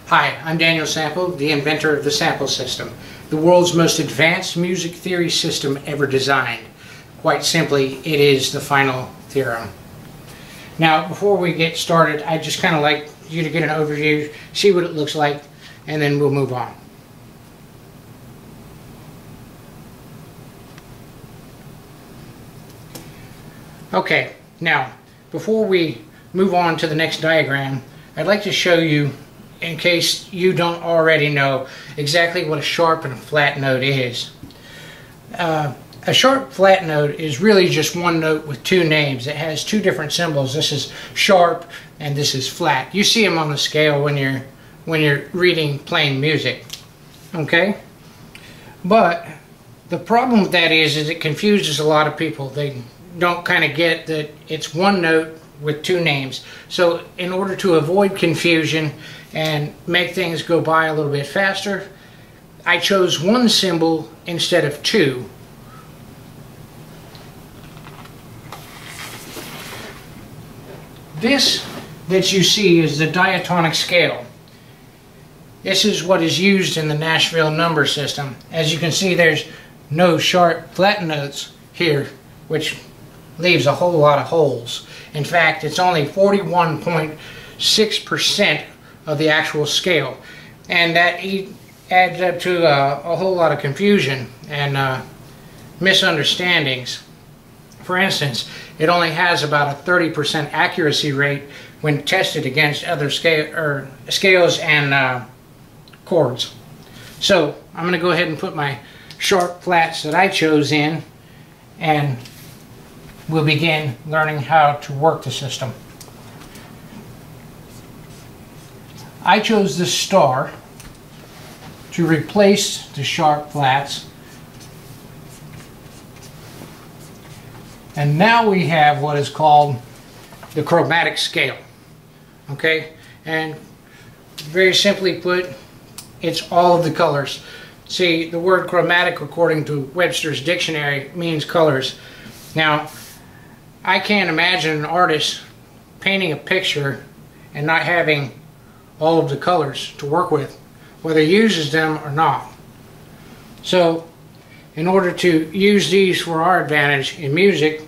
Hi, I'm Daniel Sample, the inventor of the sample system, the world's most advanced music theory system ever designed. Quite simply, it is the final theorem. Now, before we get started, I'd just kind of like you to get an overview, see what it looks like, and then we'll move on. Okay, now, before we move on to the next diagram, I'd like to show you, in case you don't already know, exactly what a sharp and a flat note is. A sharp flat note is really just one note with two names. It has two different symbols. This is sharp and this is flat. You see them on the scale when you're reading plain music. Okay? But the problem with that is it confuses a lot of people. They don't kind of get that it's one note with two names. So in order to avoid confusion and make things go by a little bit faster, I chose one symbol instead of two. This that you see is the diatonic scale. This is what is used in the Nashville number system. As you can see, there's no sharp flat notes here, which leaves a whole lot of holes. In fact, it's only 41.6% of the actual scale, and that adds up to a whole lot of confusion and misunderstandings. For instance, it only has about a 30% accuracy rate when tested against other scales and chords. So I'm going to go ahead and put my sharp flats that I chose in, and we'll begin learning how to work the system. I chose the star to replace the sharp flats. And now we have what is called the chromatic scale. Okay? And very simply put, it's all of the colors. See, the word chromatic, according to Webster's dictionary, means colors. Now, I can't imagine an artist painting a picture and not having all of the colors to work with, whether he uses them or not. So, in order to use these for our advantage in music,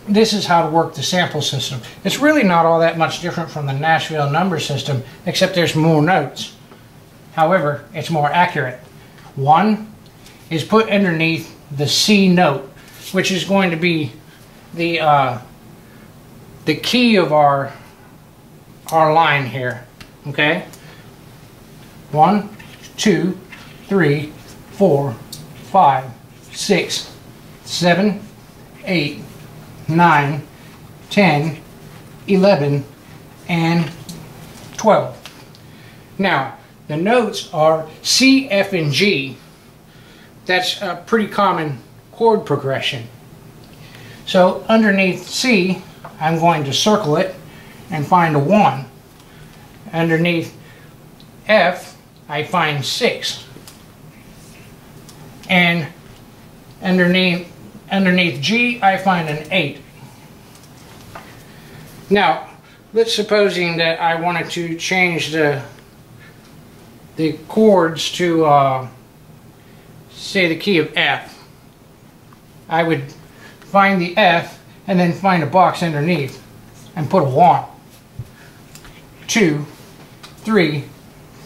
this is how to work the sample system. It's really not all that much different from the Nashville number system, except there's more notes. However, it's more accurate. One is put underneath the C note, which is going to be the key of our line here. Okay? 1, 2, 3, 4, 5, 6, 7, 8, 9, 10, 11, and 12. Now, the notes are C, F, and G. That's a pretty common chord progression. So underneath C, I'm going to circle it and find a 1. Underneath F, I find 6. And underneath G, I find an 8. Now, let's supposing that I wanted to change the chords to say the key of F. I would find the F and then find a box underneath and put a 1, 2, 3,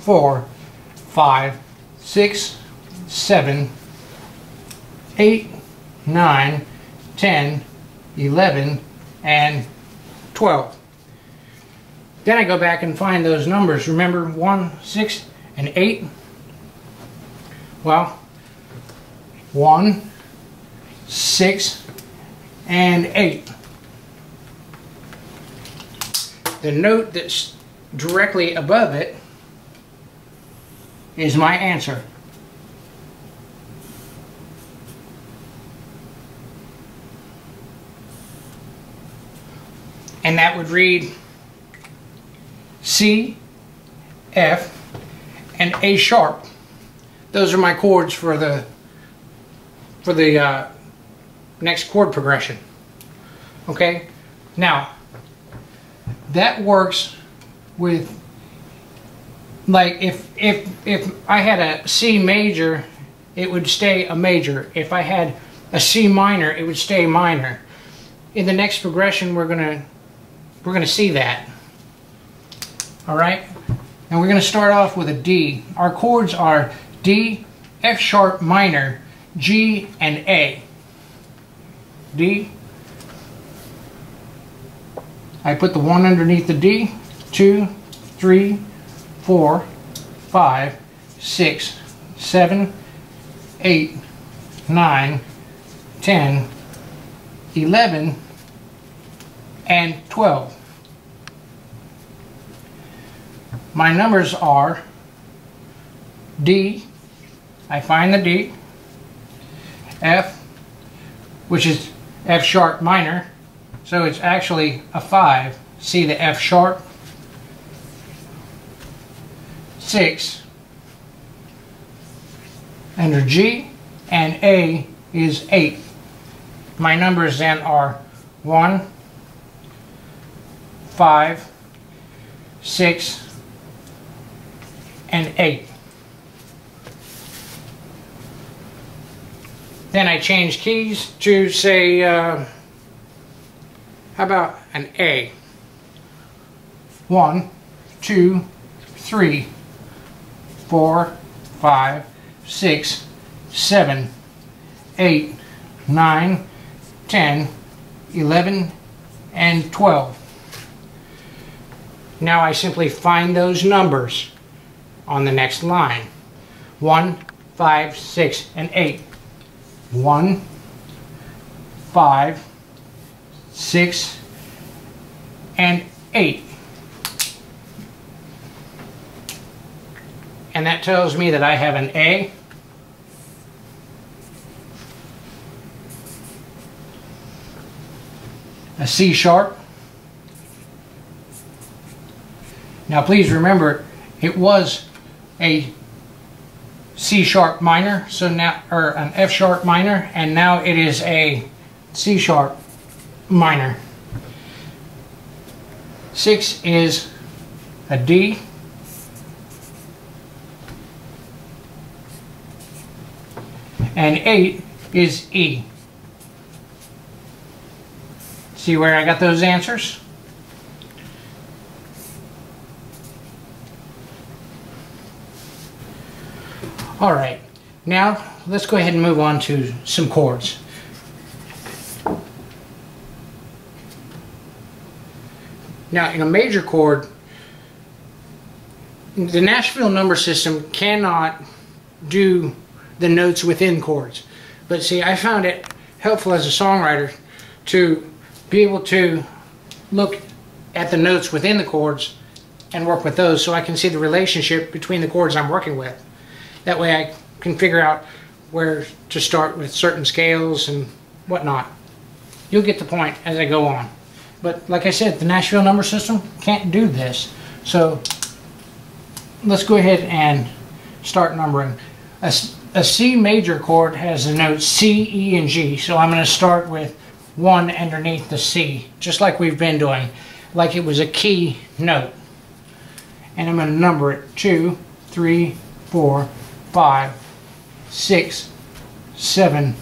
4, 5, 6, 7, 8, 9, 10, 11, and 12. Then I go back and find those numbers. Remember 1, 6, and 8? Well, 1, 6, and 8. The note that's directly above it is my answer. And that would read C, F, and A sharp. Those are my chords for the next chord progression. Okay? Now, that works with like if I had a C major, it would stay a major. If I had a C minor, it would stay minor. In the next progression, we're gonna see that. All right, and we're gonna start off with a D. Our chords are D, F sharp minor, G, and A. D. I put the 1 underneath the D. 2, 3, 4, 5, 6, 7, 8, 9, 10, 11, and 12. My numbers are D, I find the D, F, which is F sharp minor, so it's actually a 5. See the F sharp, 6 under G, and A is 8. My numbers then are 1, 5, 6, and 8. Then I change keys to say, how about an A? 1, 2, 3, 4, 5, 6, 7, 8, 9, 10, 11, and 12. Now I simply find those numbers on the next line. 1, 5, 6, and 8. 1, 5, 6, and 8. And that tells me that I have an A, a C sharp. Now please remember, it was a C sharp minor, so now, or an F sharp minor, and now it is a C sharp minor. 6 is a D, and 8 is E. See where I got those answers? All right, now let's go ahead and move on to some chords. Now, in a major chord, the Nashville number system cannot do the notes within chords. But see, I found it helpful as a songwriter to be able to look at the notes within the chords and work with those, so I can see the relationship between the chords I'm working with. That way I can figure out where to start with certain scales and whatnot. You'll get the point as I go on. But like I said, the Nashville number system can't do this. So let's go ahead and start numbering. A C major chord has the notes C, E, and G. So I'm going to start with 1 underneath the C, just like we've been doing, like it was a key note. And I'm going to number it 2, 3, 4, 5, 6, 7,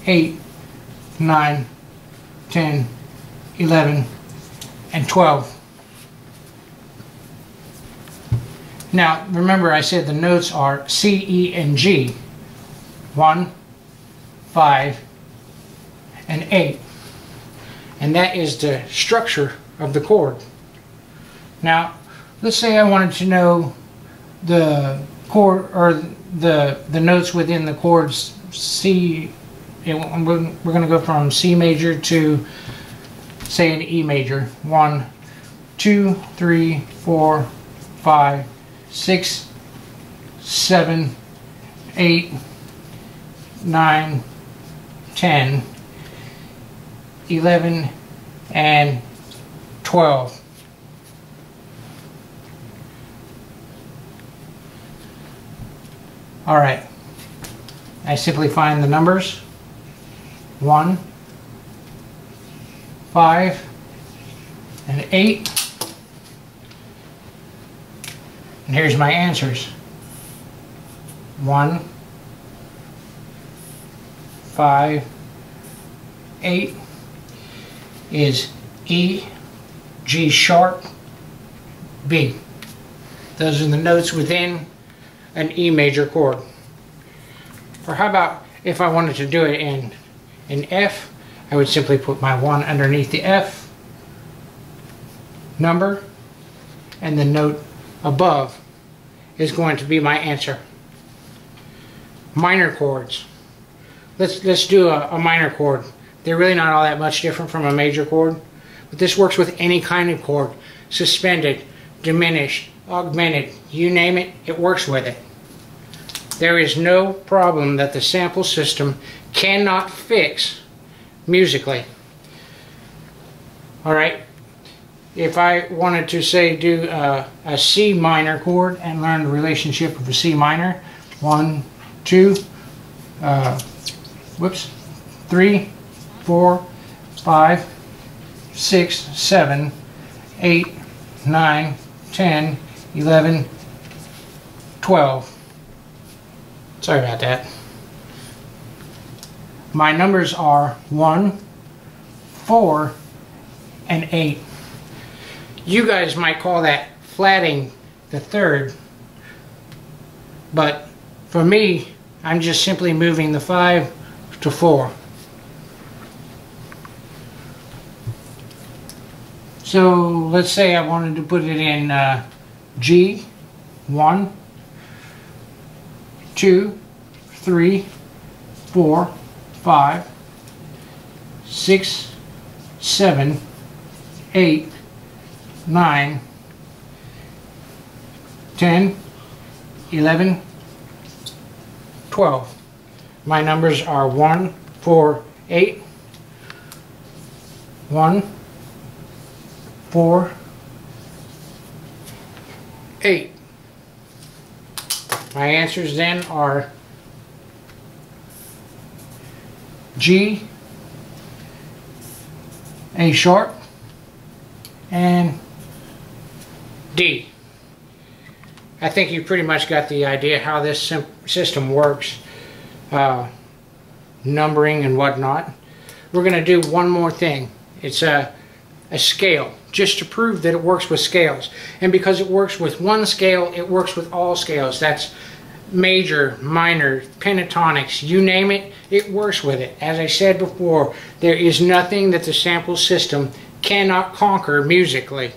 8, 9, 10, 11, and 12. Now, remember I said the notes are C, E, and G. 1, 5, and 8. And that is the structure of the chord. Now, let's say I wanted to know the chord, or the notes within the chords C. We're going to go from C major to, say, an E major. 1, 2, 3, 4, 5, 6, 7, 8, 9, 10, 11, and 12. All right, I simply find the numbers 1, 5, and 8, And here's my answers. 1, 5, 8 is E, G sharp, B. Those are the notes within an E major chord. Or how about if I wanted to do it in F, I would simply put my 1 underneath the F number, and the note above is going to be my answer. Minor chords. Let's do a minor chord. They're really not all that much different from a major chord, but this works with any kind of chord. Suspended, diminished, augmented, you name it, it works with it. There is no problem that the sample system cannot fix musically. Alright, if I wanted to say do a C minor chord and learn the relationship of a C minor, 1, 2, 3, 4, 5, 6, 7, 8, 9, 10, 11, 12. Sorry about that. My numbers are 1, 4, and 8. You guys might call that flatting the third, but for me, I'm just simply moving the 5 to 4. So let's say I wanted to put it in G, 1, 2, 3, 4, 5, 6, 7, 8, 9, 10, 11, 12. My numbers are 1, 4, 8, 1, 4, 8. My answers then are G, A sharp, and D. I think you pretty much got the idea how this system works, numbering and whatnot. We're going to do one more thing. It's a scale, just to prove that it works with scales. And because it works with one scale, it works with all scales. That's major, minor, pentatonics, you name it, it works with it. As I said before, there is nothing that the sample system cannot conquer musically.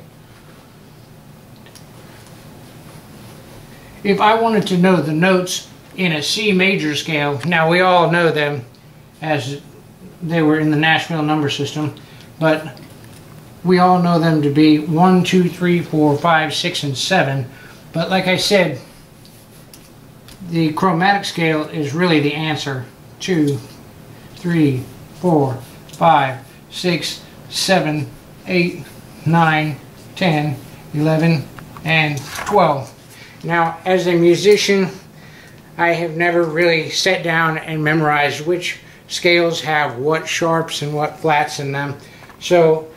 If I wanted to know the notes in a C major scale, now we all know them as they were in the Nashville number system, but we all know them to be 1, 2, 3, 4, 5, 6, and 7. But like I said, the chromatic scale is really the answer. 2, 3, 4, 5, 6, 7, 8, 9, 10, 11, and 12. Now, as a musician, I have never really sat down and memorized which scales have what sharps and what flats in them. So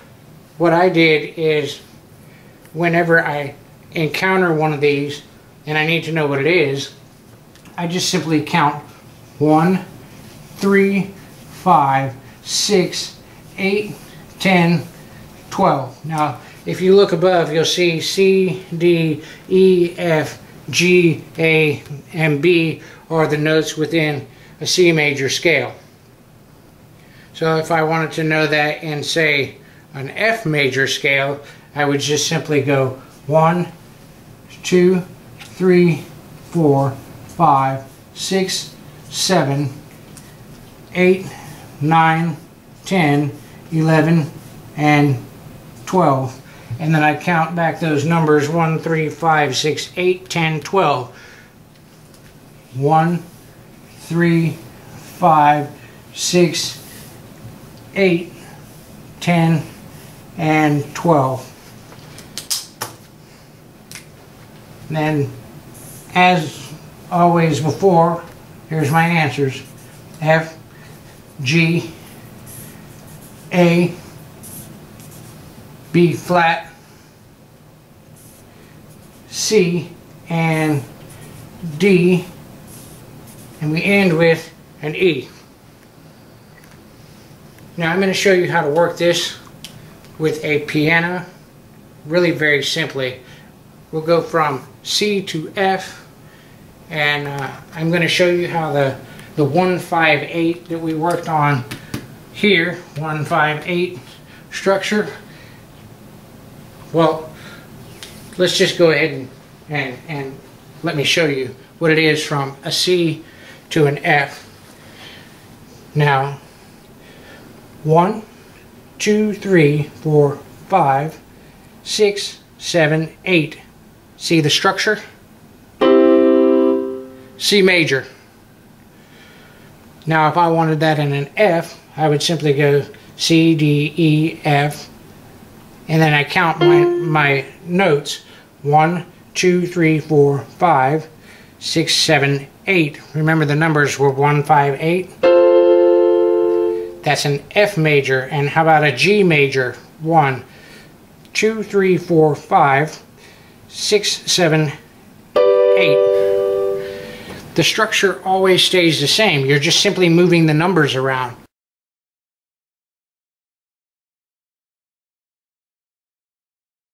what I did is, whenever I encounter one of these and I need to know what it is, I just simply count 1, 3, 5, 6, 8, 10, 12. Now, if you look above, you'll see C, D, E, F, G, A, and B are the notes within a C major scale. So if I wanted to know that in, say, an F major scale, I would just simply go 1, 2, 3, 4, 5, 6, 7, 8, 9, 10, 11, and 12. And then I count back those numbers 1, 3, 5, 6, 8, 10, 12. 1, 3, 5, 6, 8, 10, and 12. And then, as always before, here's my answers. F, G, A, B flat, C, and D, and we end with an E. Now I'm going to show you how to work this with a piano, really very simply. We'll go from C to F, and I'm going to show you how the 1-5-8 that we worked on here, 1-5-8 structure. Well, let's just go ahead and let me show you what it is from a C to an F. Now, 1, 2, 3, 4, 5, 6, 7, 8. See the structure? C major. Now if I wanted that in an F, I would simply go C, D, E, F, and then I count my notes. 1, 2, 3, 4, 5, 6, 7, 8. Remember the numbers were 1, 5, 8. That's an F major. And how about a G major? 1, 2, 3, 4, 5, 6, 7, 8. The structure always stays the same. You're just simply moving the numbers around.